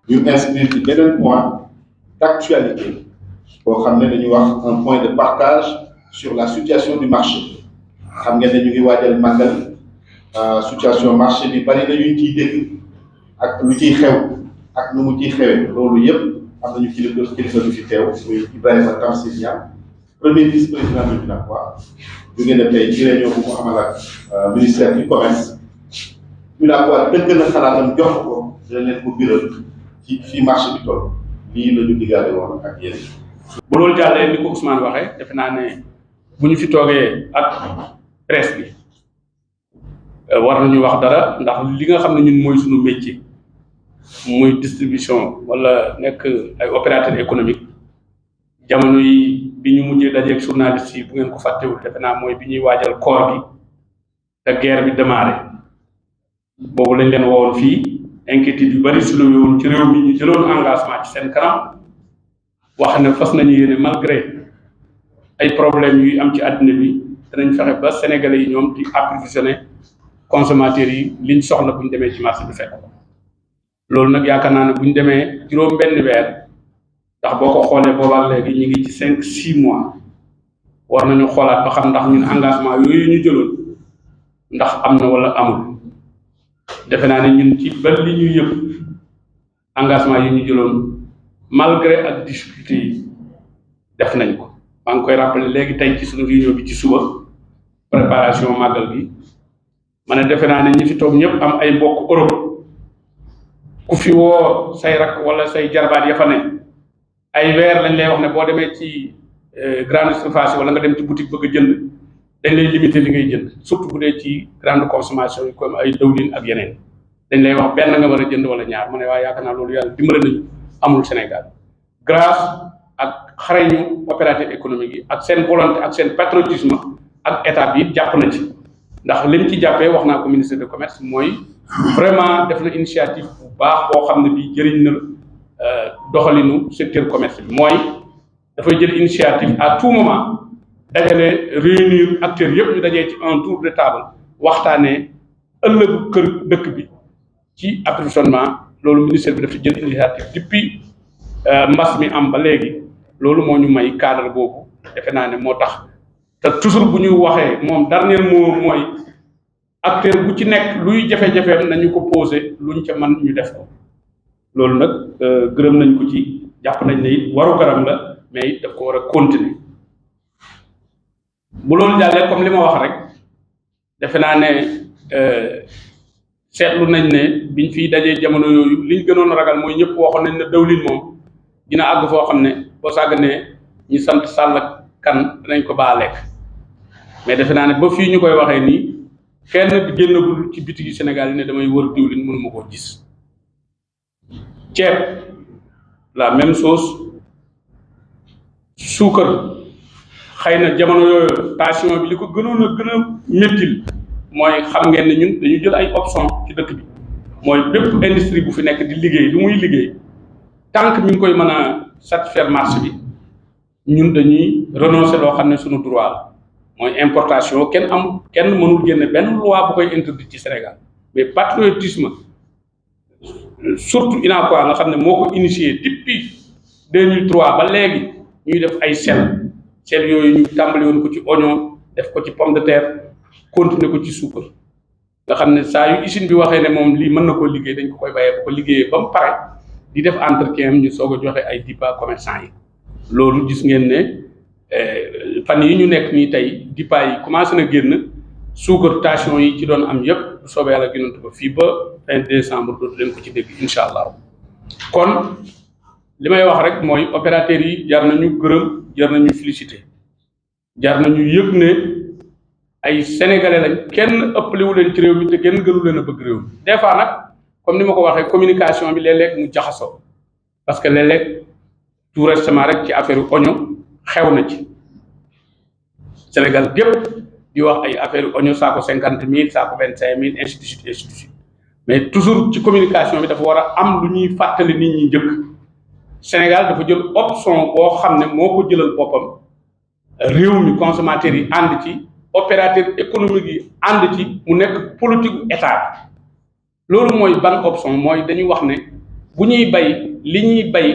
ñu inscrire ci beneen point d'actualité boo xam ne dañuy wax un point de partage sur la situation du marché xam ngeen ne ñu ngi waajal màggal situation marché bi bari na ñu ciy dégg ak lu ciy xew ak nu mu ciy xewee loolu yëpp am nañu kilifa du fi teew muy Ibrahima Tamsir Niang premier vice-président du UNACOIS jóge na tey ci réunion bu mu amal ak ministère du commerce UNACOIS dëgg na xalaatam jox ko dina leen ko biral ci fii marché bi toll lii la ñu diggaale woon ak yéen. bu loolu jàllee ni ko Ousmane waxee defe naa ne bu ñu fi toogee ak presse bi war nañu wax dara ndax li nga xam ne ñun mooy suñu métier muy distribution wala nekk ay opérateur économique jamono yi bi ñu mujjee dajeeg journaliste yi bu ngeen ko fàttewul defe naa mooy bi ñuy waajal koor gi te guerre bi démarré boobu lañ leen woowoon fii inquiétude yu bari soulevé woon ci réew mi ñu jëloon engagement ci seen kanam wax ne fas nañu yéene malgré ay problèmes yuy am ci àddina bi danañ fexe ba sénégalais yi ñoom di approvisionner consommateurs yi liñ soxla bu ñu demee ci marché bi fekk ko loolu nag yaakaar naa ne bu ñu demee juróom benn weer ndax boo ko xoolee boobaak léegi ñu ngi ci 5-6 mois war nañu xoolaat ba xam ndax ñun engagement yooyu ñu jëloon ndax am na wala amul defe naa ne ñun ci ba li ñu yëpp engagement yi ñu jëloon malgré ak difficulté yi def nañ ko maa ngi koy rappelé léegi tey ci suñu réunion bi ci suba préparation màggal gi ma ne defe naa ne ñi fi toog ñëpp am ay mbokk Europe ku fi woo say rak wala say jarbaat ya fa ne ay weer lañ lay wax ne boo demee ci grande surface wala nga dem ci boutique bëgg a jënd dañ lay limiter li ngay jënd surtout bu dee ci grande consommation yi comme ay dawlin ak yeneen dañ lay wax benn nga war a jënd wala ñaar ma ne waaye yaakaar naa loolu yàlla dimbale nañu amul Sénégal grâce ak xarañu opérateur économique yi ak seen volonté ak seen patriotisme ak état bi jàpp na ci ndax liñ ci jàppee wax naa ko ministre de commerce mooy vraiment def na initiative bu baax boo xam ne bii jëriñ na doxalinu secteur commerce bi mooy dafay jël initiative à tout moment dajale réunir acteurs yëpp ñu dajee ci un tour de table waxtaanee ëllëgu kër dëkk bi ci approvisionnement loolu ministère bi dafa jël initiative depuis mbas mi am ba léegi loolu moo ñu may cadre boobu defe naa ne moo tax te toujours bu ñu waxee moom dernier mot mooy acteur bu ci nekk luy jafe-jafeem nañu ko posé luñ ca mën ñu def ko loolu nag gërëm nañ ko ci jàpp nañ ne it waru garam la mais it daf ko war a continuer bu loolu jàllee comme li ma wax rek defe naa ne seetlu nañ ne biñ fiy dajee jamono yooyu liñ gënoon ragal mooy ñëpp waxoon nañ ne dawlin moom dina àgg foo xam ne boo sàgganee ñi sant Sall kan dinañ ko baa lekk mais defe naa ne ba fii ñu koy waxee nii kenn génnagul ci bitigi Sénégal yi ne damay wër diwlin mënuma koo gis ceeb la même chose suukar xëy na jamono yooyu tension bi li ko gënoon a gën a méttil mooy xam ngeen ne ñun dañu jël ay option ci dëkk bi mooy bépp industrie bu fi nekk di liggéey lu muy liggéey tant que mi ngi koy mën a satisfaire marché bi ñun dañuy renoncer loo xam ne suñu droit la mooy importation kenn mënul génne benn loi bu koy interdit ci Sénégal mais patriotisme surtout UNACOIS nga xam ne moo ko initié depuis 2003 ba léegi ñuy def ay sel yooyu ñu tàmbali woon ko ci oignon def ko ci pomme de terre continuer ko ci suukar nga xam ne saa yu usine bi waxee ne moom lii mën na koo liggéey dañ ko koy bàyyee bu ko liggéeyee ba mu pare di def entretien ñu soog a joxe ay DIPA commerçant yi loolu gis ngeen ne fan yi ñu nekk nii tey DIPA yi commencé na génn suukar station yi ci doon am yëpp bu soobee yàlla ginantu ko fii ba fin décembre dootu leen ko ci dégg incha allah kon li may wax rek mooy opérateurs yi jar nañu gërëm jar nañu félicité jar nañu yëg ne ay sénégalais lañ kenn ëppalewu leen ci réew mi te kenn gënu leen a bëgg réew mi des fois nag comme ni ma ko waxee communication bi léeg-léeg mu jaxasoo parce que léeg-léeg tout récemment rek ci affaire oignon xew na ci Sénégal gépp di wax ay affaire oignon saako 50 000 saako 25 000 ainsi de suite mais toujours ci communication bi dafa war a am lu ñuy fàttali nit ñi njëkk Sénégal dafa jël option boo xam ne moo ko jëlal boppam réew mi consommateurs yi ànd ci opérateur économique yi ànd ci mu nekk politique état loolu mooy ban option mooy dañuy wax ne bu ñuy bay li ñuy bay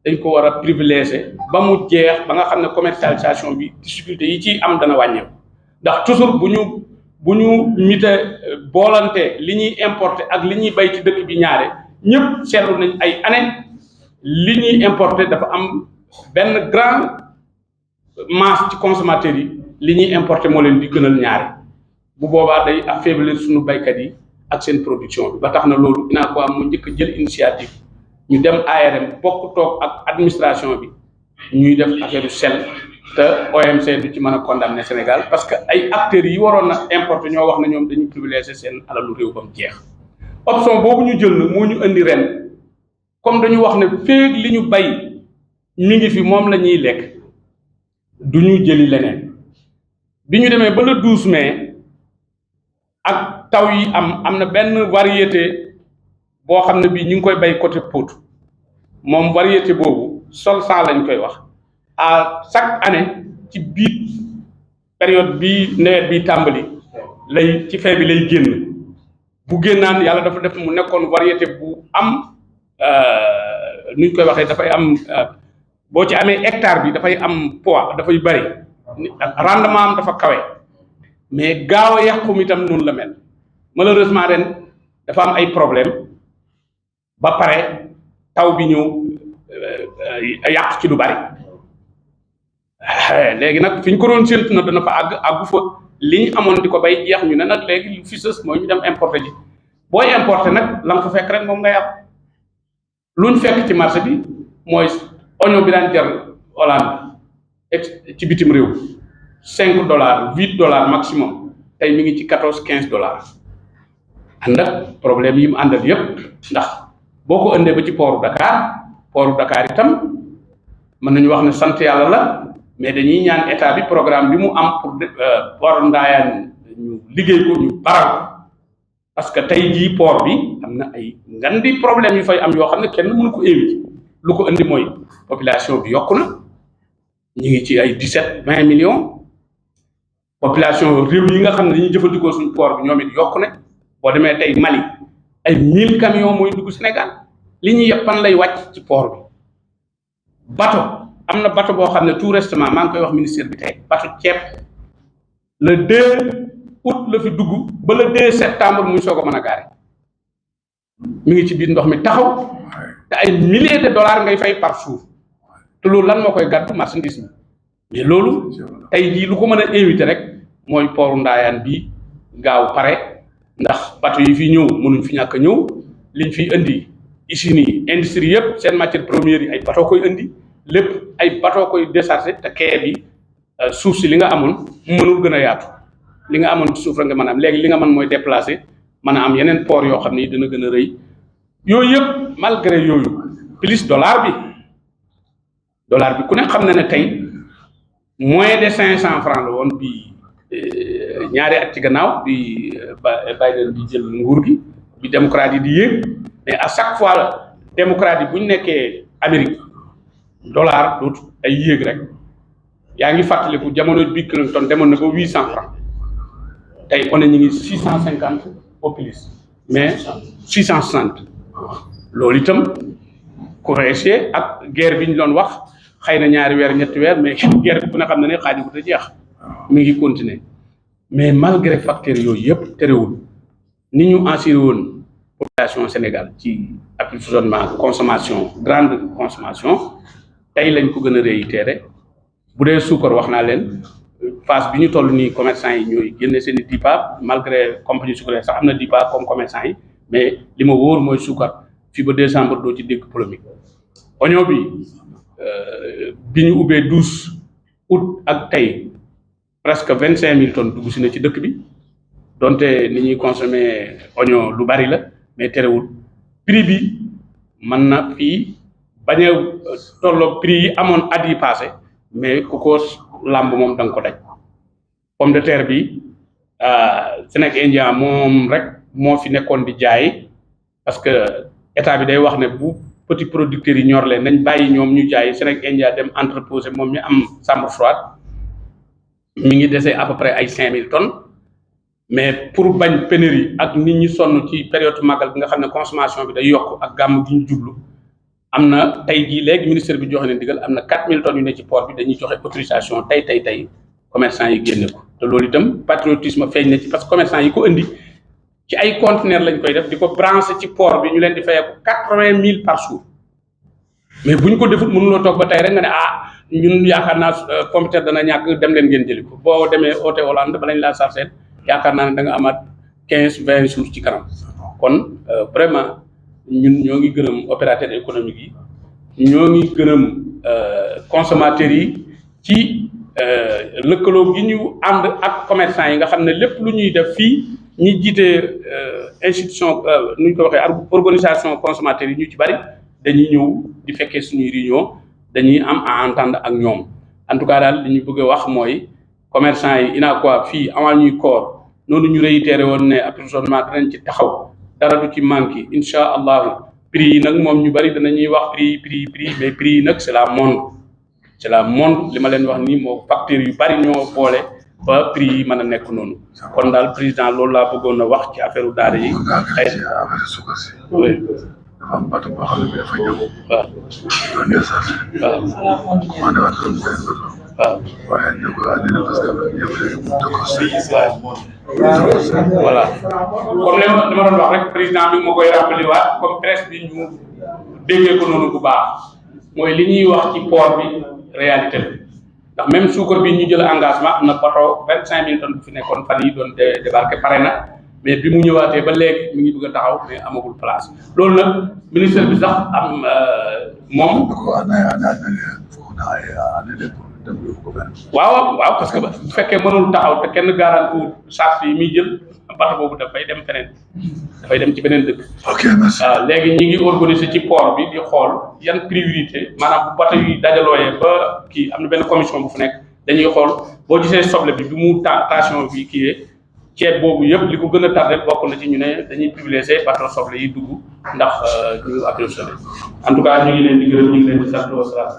dañ ko war a privilégier ba mu jeex ba nga xam ne commercialisation bi difficulté yi ciy am dana wàññeeku ndax toujours bu ñu mite boolante li ñuy importer ak li ñuy bay ci dëkk bi ñaare ñëpp seetlu nañ ay année li ñuy importer dafa am benn grand masse ci consommateurs yi li ñuy importer moo leen di gënal ñaare bu boobaa day affaiblir suñu baykat yi ak seen production bi ba tax na loolu dinaa ko am mu njëkk jël initiative ñu dem ARM bokk toog ak administration bi ñuy def affaire yu sel te OMC du ci mën a condamner Sénégal parce que ay acteurs yi waroon a importer ñoo wax na ñoom dañuy privilégier seen alalu réew ba mu jeex option boobu ñu jël na moo ñu indi ren comme dañu wax ne féeg li ñu bay mi ngi fi moom la ñuy lekk du ñu jëli leneen bi ñu demee ba le 12 mai ak taw yi am na benn variété boo xam ne bii ñu ngi koy bay côté Pout moom variété boobu sol sang lañ koy wax à chaque année ci biir période bi nawet bi tàmbali lay ci fee bi lay génn bu génnaan yàlla dafa def mu nekkoon variété bu am nu ñu koy waxee dafay am boo ci amee hectare bi dafay am poids dafay bari rendement am dafa kawe mais gaaw a yàqum itam noonu la mel malheureusement ren dafa am ay problème ba pare taw bi ñëw yàq ci lu bari léegi nag fi ñu ko doon séntu na dana fa àggu fa li ñu amoon di ko bay jeex ñu ne nag léegi lu fi sës mooy ñu dem importer ji booy importer nag la nga fa fekk rek moom nga yàq lu ñu fekk ci marché bi mooy oignon bi daan jar Hollande ci bitim réew $5 $8 maximum tey mi ngi ci $14 $15 ànd ak problème yi mu àndal yépp ndax boo ko indee ba ci pooru Dakar itam mën nañu wax ne sant yàlla la mais dañuy ñaan état bi programme bi mu am pour port Ndayane ñu liggéey ko ñu baral parce que tey jii port bi am na ay ngandi problème yu fay am yoo xam ne kenn mënu ko éviter lu ko indi mooy population bi yokku na ñu ngi ci ay 17-20 millions population réew yi nga xam ne dañuy jëfandikoo suñu port bi ñoom it yokku na boo demee tey Mali ay 1000 camions mooy dugg Sénégal li ñuy yëpp fan lay wàcc ci port bi bateau am na bateau boo xam ne tout récemment maa ngi koy wax ministère bi tey bateau ceeb le 2 août la fi dugg ba le 2 septembre muy soog a mën a gaare mi ngi ci biir ndox mi taxaw te ay milliers de dollars ngay fay par jour te loolu lan moo koy gàddu marchandise mi mais loolu tey jii lu ko mën a éviter rek mooy pooru Ndayane bi gaaw pare ndax bateau yi fi ñëw mënuñ fi ñàkk a ñëw liñ fiy indi usines yi industrie yëpp seen matière première yi ay bateau koy indi lépp ay bateau koy décharger te quai bi suuf si li nga amoon mënul gën a yaatu li nga amoon suuf rek nga mën a am léegi li nga mën mooy déplacer mën a am yeneen port yoo xam ne dina gën a rëy yooyu yëpp malgré yooyu plus dollar bi ku ne xam na ne tey moins de 500 francs la woon bi ñaari at ci gannaaw bi Biden di jël nguur gi bi démocrate yi di yéeg mais à chaque fois démocrate yi bu ñu nekkee Amérique dollar dootu ay yéeg rek yaa ngi fàttaliku jamono bi Clinton demoon na ba 800 francs tey on est ñu ngi 650 au plus mais 660 loolu itam Croatie ak guerre bi ñu doon wax xëy na ñaari weer ñetti weer mais guerre bi ku ne xam na ne xaaju bu te jeex mi ngi continuer mais malgré facteurs yooyu yëpp terewul ni ñu assuré woon population Sénégal ci approvisionnement consommation grande consommation tey lañ ko gën a réitéré bu dee suukar wax naa leen phase bi ñu toll nii commerçant yi ñooy génne seen i DIPA malgré compagnie sucrière sax am na DIPA comme commerçant yi mais li ma wóor mooy suukar fii ba décembre doo ci dégg polémique oignon bi ñu ubbee 12 août ak tey presque 25 000 tonnes dugg si na ci dëkk bi donte ni ñuy consommer oignon lu bari la mais terewul prix bi mën na fii bañ a tolloo prix yi amoon at yi passé mais ku ko làmb moom da nga ko daj pomme de terre bi Sénégal India moom rek moo fi nekkoon di jaay parce que état bi day wax ne bu petit producteurs yi ñor leen nañ bàyyi ñoom ñu jaay Sénégal India dem entreposer moom mi am chambre froide mi ngi desee à peu près ay 5000 tonnes mais pour bañ pénurie ak nit ñi sonn ci période màggal bi nga xam ne consommation bi day yokk ak gàmm gi ñu jublu am na tey jii léegi ministère bi joxe leen digal am na 4000 tonnes yu ne ci port bi dañuy joxe autorisation tey commerçant yi génne ko te loolu itam patriotisme feeñ na ci parce que commerçant yi ko indi ci ay conteneurs lañ koy def di ko branché ci port bi ñu leen di fayeeku 80 000 par jour mais bu ñu ko defut mënuloo toog ba tey rek nga ne ñun yaakaar naa computer dana ñàkk dem leen ngeen jëli ko boo demee oote Hollande ba lañ laa sarseet yaakaar naa ne da nga amaat 15-20 jours ci kanam kon vraiment ñun ñoo ngi gërëm opérateur économique yi ñoo ngi gërëm consommateurs yi ci lëkkaloo gi ñu ànd ak commerçant yi nga xam ne lépp lu ñuy def fii ñi jiite institution nu ñu ko waxee organisation consommateurs yi ñu ci bari dañuy ñëw di fekkee suñuy réunion dañuy am à entendre ak ñoom en tout cas daal li ñu bëgg a wax mooy commerçant yi UNACOIS fii avant ñuy koor noonu ñu réitéré woon ne approvisionnement danañ ci taxaw dara du ci manqué incha allahu prix yi nag moom ñu bari danañuy wax prix mais prix yi nag c'est la monde li ma leen wax nii moo facteurs yu bari ñoo boole ba prix yi mën a nekk noonu kon daal président loolu laa bëggoon a wax ci affaire daara yi am bateau boo xam ne dafa ñëw. waaw doon déchargé. waaw commandé waat doon benn bateau. waaw waaye ne ko àddina parce que ñëpp léegi mu dëkk si. voilà comme li ma doon wax rek président bi ma koy rappelé waat comme presse bi ñu déggee ko noonu bu baax mooy li ñuy wax ci port bi réalité la ndax même suukar bi ñu jël engagement am na bateau 25 000 tonnes bu fi nekkoon fan yi doon débarqué pare na. mais bi mu ñëwaatee ba léegi mi ngi bëgg a taxaw mais amagul place loolu nag ministère bi sax am moom. waaw parce que bu fekkee mënul taxaw te kenn garanti charge yi muy jël bateau boobu dafay dem feneen dafay dem ci beneen dëkk. ok merci. waaw léegi ñi ngi organiser ci port bi di xool yan priorité maanaam bu bateau yi dajalooyee ba kii am na benn commission bu fu nekk dañuy xool boo gisee soble bi mu tentation bi kii ceeb boobu yëpp li ko gën a tardé bokk na ci ñu ne dañuy privilégier bateau soble yi dugg ndax ñu approvisionné en tout cas ñu ngi leen di gërëm ñu ngi leen di sant wasalaam